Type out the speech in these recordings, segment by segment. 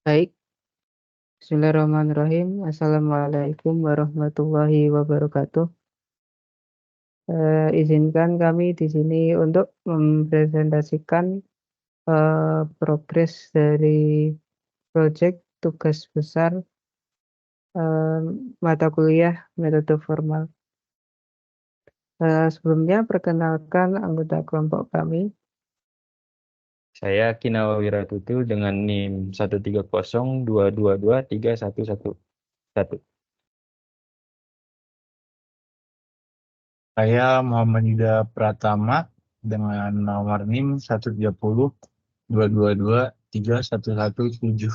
Baik, Bismillahirrahmanirrahim. Assalamualaikum warahmatullahi wabarakatuh. Izinkan kami di sini untuk mempresentasikan progres dari proyek tugas besar eh, mata kuliah metode formal. Sebelumnya, perkenalkan anggota kelompok kami. Saya Kinawa Wiratutu dengan NIM 130222311. Saya Muhammad Yuda Pratama dengan nomor NIM 130 222 3117.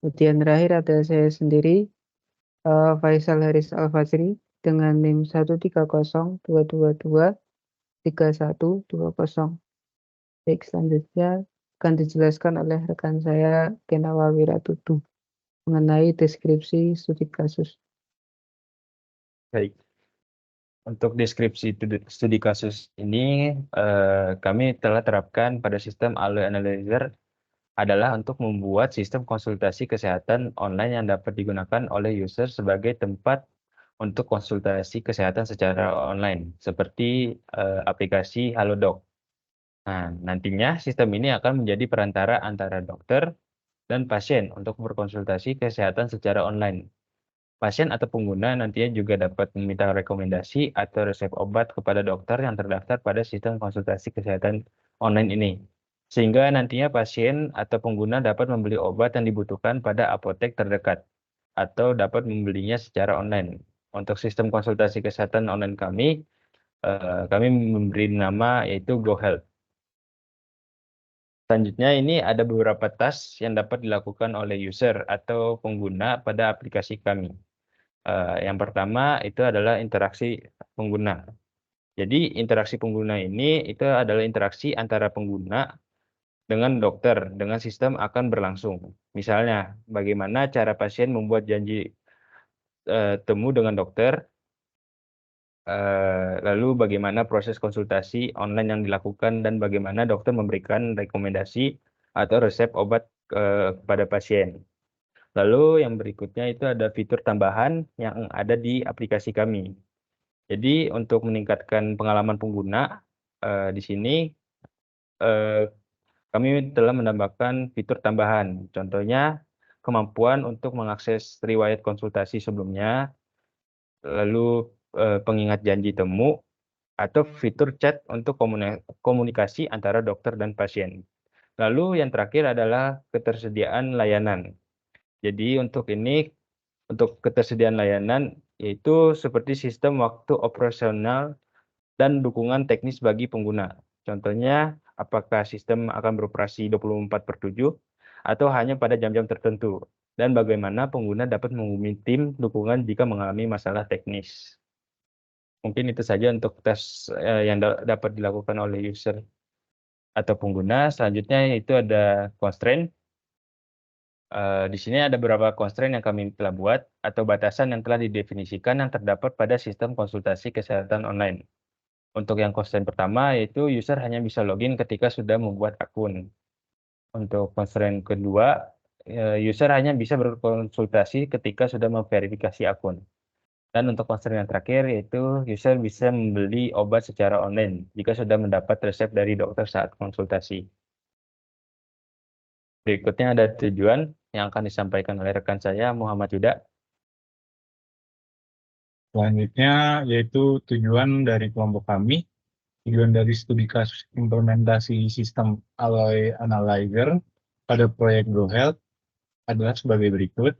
Kemudian terakhir ada saya sendiri, Faisal Haris Al-Fajri dengan NIM 13022231120. Baik, selanjutnya akan dijelaskan oleh rekan saya Kenawa Wiratutu mengenai deskripsi studi kasus. Baik, untuk deskripsi studi kasus ini kami telah terapkan pada sistem Alloy Analyzer adalah untuk membuat sistem konsultasi kesehatan online yang dapat digunakan oleh user sebagai tempat untuk konsultasi kesehatan secara online, seperti aplikasi Halodoc. Nah, nantinya sistem ini akan menjadi perantara antara dokter dan pasien untuk berkonsultasi kesehatan secara online. Pasien atau pengguna nantinya juga dapat meminta rekomendasi atau resep obat kepada dokter yang terdaftar pada sistem konsultasi kesehatan online ini. Sehingga nantinya pasien atau pengguna dapat membeli obat yang dibutuhkan pada apotek terdekat atau dapat membelinya secara online. Untuk sistem konsultasi kesehatan online kami memberi nama yaitu GoHealth. Selanjutnya ini ada beberapa task yang dapat dilakukan oleh user atau pengguna pada aplikasi kami. Yang pertama itu adalah interaksi pengguna. Jadi interaksi pengguna ini itu adalah interaksi antara pengguna dengan dokter dengan sistem akan berlangsung. Misalnya, bagaimana cara pasien membuat janji temu dengan dokter, lalu bagaimana proses konsultasi online yang dilakukan dan bagaimana dokter memberikan rekomendasi atau resep obat kepada pasien. Lalu yang berikutnya itu ada fitur tambahan yang ada di aplikasi kami. Jadi untuk meningkatkan pengalaman pengguna di sini eh, kami telah menambahkan fitur tambahan. Contohnya kemampuan untuk mengakses riwayat konsultasi sebelumnya, lalu pengingat janji temu, atau fitur chat untuk komunikasi antara dokter dan pasien. Lalu yang terakhir adalah ketersediaan layanan. Jadi untuk ketersediaan layanan yaitu seperti sistem waktu operasional dan dukungan teknis bagi pengguna. Contohnya, apakah sistem akan beroperasi 24/7 atau hanya pada jam-jam tertentu, dan bagaimana pengguna dapat menghubungi tim dukungan jika mengalami masalah teknis. Mungkin itu saja untuk tes yang dapat dilakukan oleh user atau pengguna. Selanjutnya itu ada constraint. Di sini ada beberapa constraint yang kami telah buat atau batasan yang telah didefinisikan yang terdapat pada sistem konsultasi kesehatan online. Untuk yang constraint pertama yaitu user hanya bisa login ketika sudah membuat akun. Untuk constraint kedua, user hanya bisa berkonsultasi ketika sudah memverifikasi akun. Dan untuk constraint yang terakhir yaitu user bisa membeli obat secara online jika sudah mendapat resep dari dokter saat konsultasi. Berikutnya ada tujuan yang akan disampaikan oleh rekan saya Muhammad Yuda. Selanjutnya yaitu tujuan dari kelompok kami. Tujuan dari studi kasus implementasi sistem Alloy Analyzer pada proyek GoHealth adalah sebagai berikut.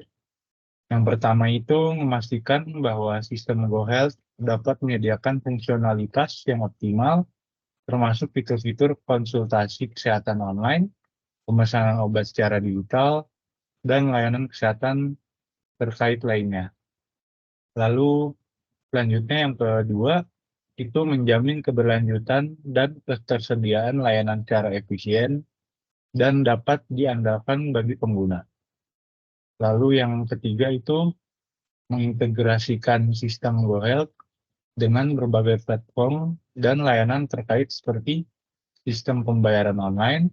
Yang pertama itu memastikan bahwa sistem GoHealth dapat menyediakan fungsionalitas yang optimal, termasuk fitur-fitur konsultasi kesehatan online, pemesanan obat secara digital, dan layanan kesehatan terkait lainnya. Lalu selanjutnya yang kedua, itu menjamin keberlanjutan dan ketersediaan layanan secara efisien dan dapat diandalkan bagi pengguna. Lalu yang ketiga itu mengintegrasikan sistem GoHealth dengan berbagai platform dan layanan terkait seperti sistem pembayaran online,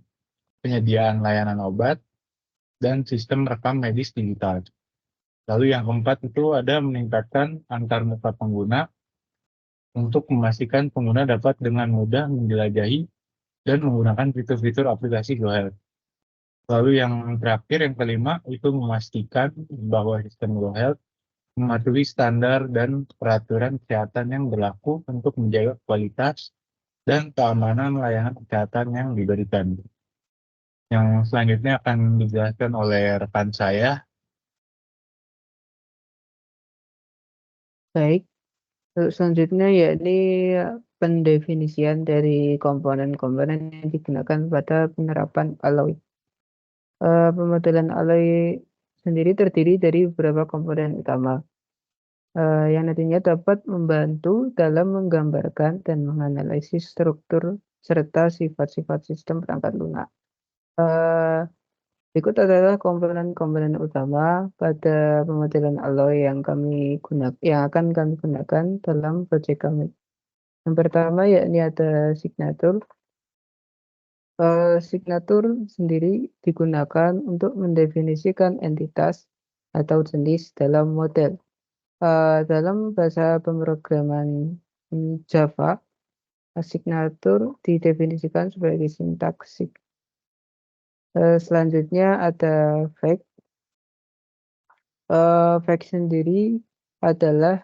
penyediaan layanan obat, dan sistem rekam medis digital. Lalu yang keempat itu ada meningkatkan antarmuka pengguna untuk memastikan pengguna dapat dengan mudah menjelajahi dan menggunakan fitur-fitur aplikasi GoHealth. Lalu yang terakhir, yang kelima, itu memastikan bahwa sistem GoHealth mematuhi standar dan peraturan kesehatan yang berlaku untuk menjaga kualitas dan keamanan layanan kesehatan yang diberikan. Yang selanjutnya akan dijelaskan oleh rekan saya. Baik, untuk selanjutnya yakni pendefinisian dari komponen-komponen yang digunakan pada penerapan alloy. Pemodelan alloy sendiri terdiri dari beberapa komponen utama yang nantinya dapat membantu dalam menggambarkan dan menganalisis struktur serta sifat-sifat sistem perangkat lunak. Eh, Berikut adalah komponen-komponen utama pada pemodelan alloy yang akan kami gunakan dalam proyek kami. Yang pertama yakni ada signatur. Signatur sendiri digunakan untuk mendefinisikan entitas atau jenis dalam model. Dalam bahasa pemrograman Java, signatur didefinisikan sebagai sintaksis. Selanjutnya ada fake. Fake sendiri adalah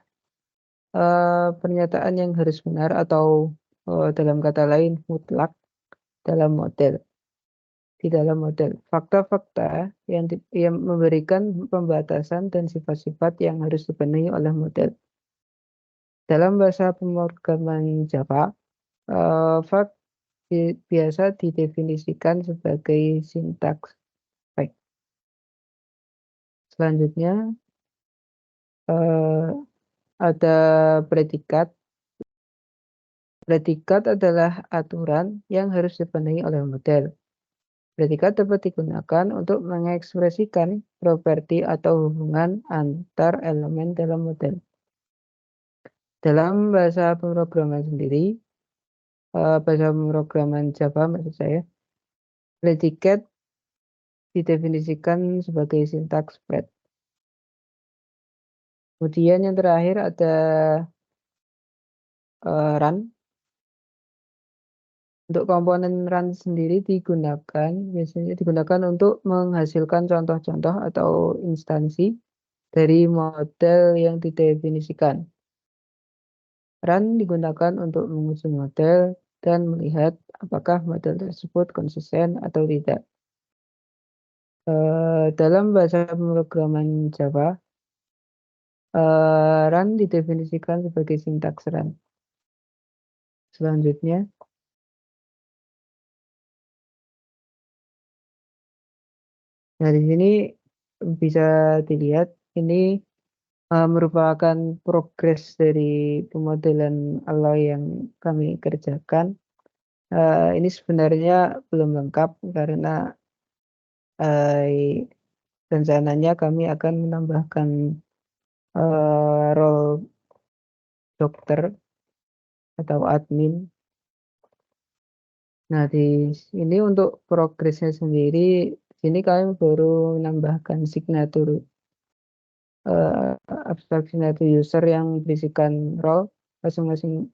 pernyataan yang harus benar atau dalam kata lain mutlak dalam model. Di dalam model, fakta-fakta yang memberikan pembatasan dan sifat-sifat yang harus dipenuhi oleh model. Dalam bahasa pemrograman Java, fakt biasa didefinisikan sebagai sintaks fake. Selanjutnya ada predikat. Predikat adalah aturan yang harus dipenuhi oleh model. Predikat dapat digunakan untuk mengekspresikan properti atau hubungan antar elemen dalam model. Dalam bahasa pemrograman sendiri, bahasa pemrograman Java maksud saya, predikat didefinisikan sebagai sintaks spread. Kemudian yang terakhir ada run. Untuk komponen run sendiri biasanya digunakan untuk menghasilkan contoh-contoh atau instansi dari model yang didefinisikan. Run digunakan untuk menguji model dan melihat apakah model tersebut konsisten atau tidak. Dalam bahasa pemrograman Java, run didefinisikan sebagai sintaks run. Selanjutnya, nah di sini bisa dilihat ini merupakan progres dari pemodelan alloy yang kami kerjakan. Ini sebenarnya belum lengkap karena rencananya kami akan menambahkan role dokter atau admin. Nah, di sini untuk progresnya sendiri, sini kami baru menambahkan signatur abstrak signatur user yang berisikan role. Masing-masing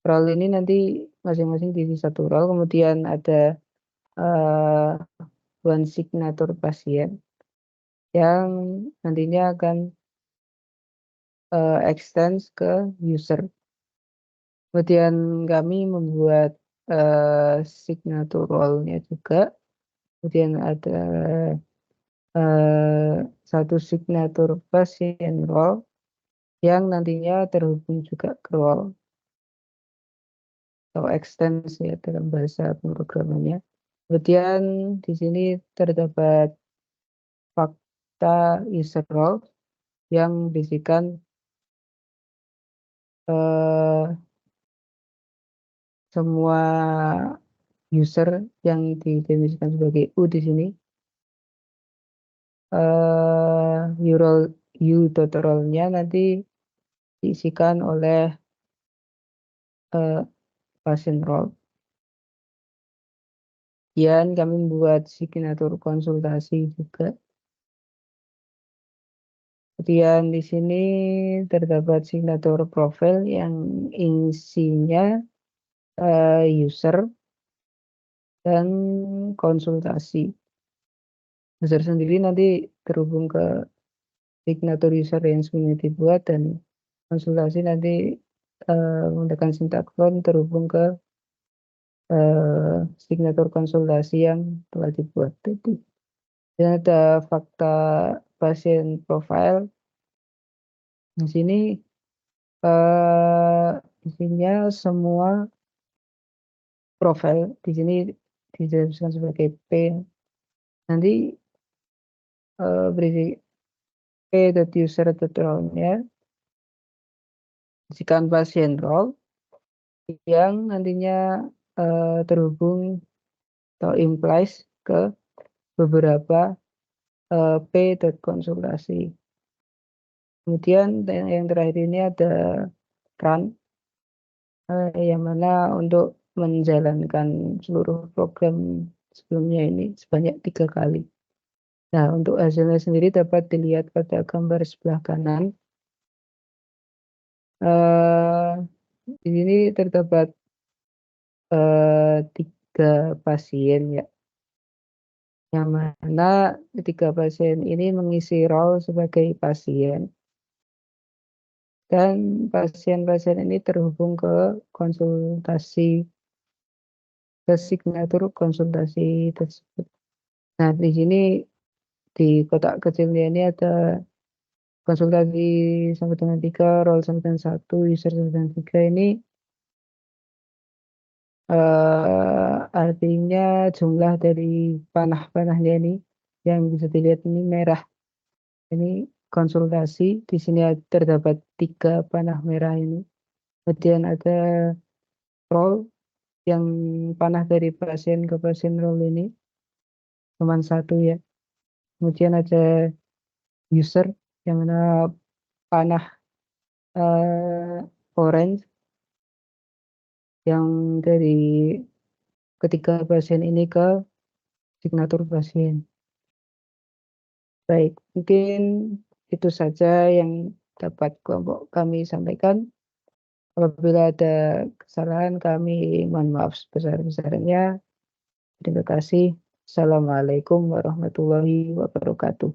role ini nanti masing-masing diisi satu role, kemudian ada one signatur pasien yang nantinya akan extend ke user. Kemudian kami membuat signatur role-nya juga. Kemudian ada satu signatur pasien role yang nantinya terhubung juga ke role atau ekstensi ya dalam bahasa pemrogramannya. Kemudian di sini terdapat fakta user role yang berisikan semua user yang didefinisikan sebagai U di sini. U.role-nya nanti diisikan oleh pasien role. Kemudian kami membuat signatur konsultasi juga. Kemudian di sini terdapat signatur profil yang isinya user dan konsultasi. User sendiri nanti terhubung ke signatur user yang sebelumnya dibuat, dan konsultasi nanti menggunakan sintakton terhubung ke signatur konsultasi yang telah dibuat tadi. Dan ada fakta pasien profile. Di sini isinya semua profil di sini dijelaskan sebagai P. Nanti berisi p.user.role-nya isikan pasien role yang nantinya terhubung atau implies ke beberapa p.konsultasi. Kemudian yang terakhir ini ada run yang mana untuk menjalankan seluruh program sebelumnya ini sebanyak 3 kali. Nah, untuk hasilnya sendiri dapat dilihat pada gambar sebelah kanan. Di sini terdapat 3 pasien ya, yang mana 3 pasien ini mengisi role sebagai pasien, dan pasien-pasien ini terhubung ke konsultasi, ke signatur konsultasi tersebut. Nah, di sini di kotak kecilnya ini ada konsultasi sampai dengan 3, role sampai dengan 1, user sampai dengan 3. Ini artinya jumlah dari panah-panahnya ini yang bisa dilihat ini merah. Ini konsultasi. Di sini terdapat 3 panah merah ini. Kemudian ada role yang panah dari pasien ke pasien role ini cuma 1 ya. Kemudian ada user yang mana panah orange yang dari ketiga pasien ini ke signatur pasien. Baik, mungkin itu saja yang dapat kelompok kami sampaikan. Apabila ada kesalahan, kami mohon maaf sebesar-besarnya. Terima kasih. Assalamualaikum warahmatullahi wabarakatuh.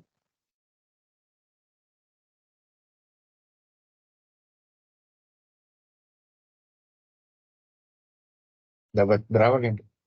Dapat berapa kan?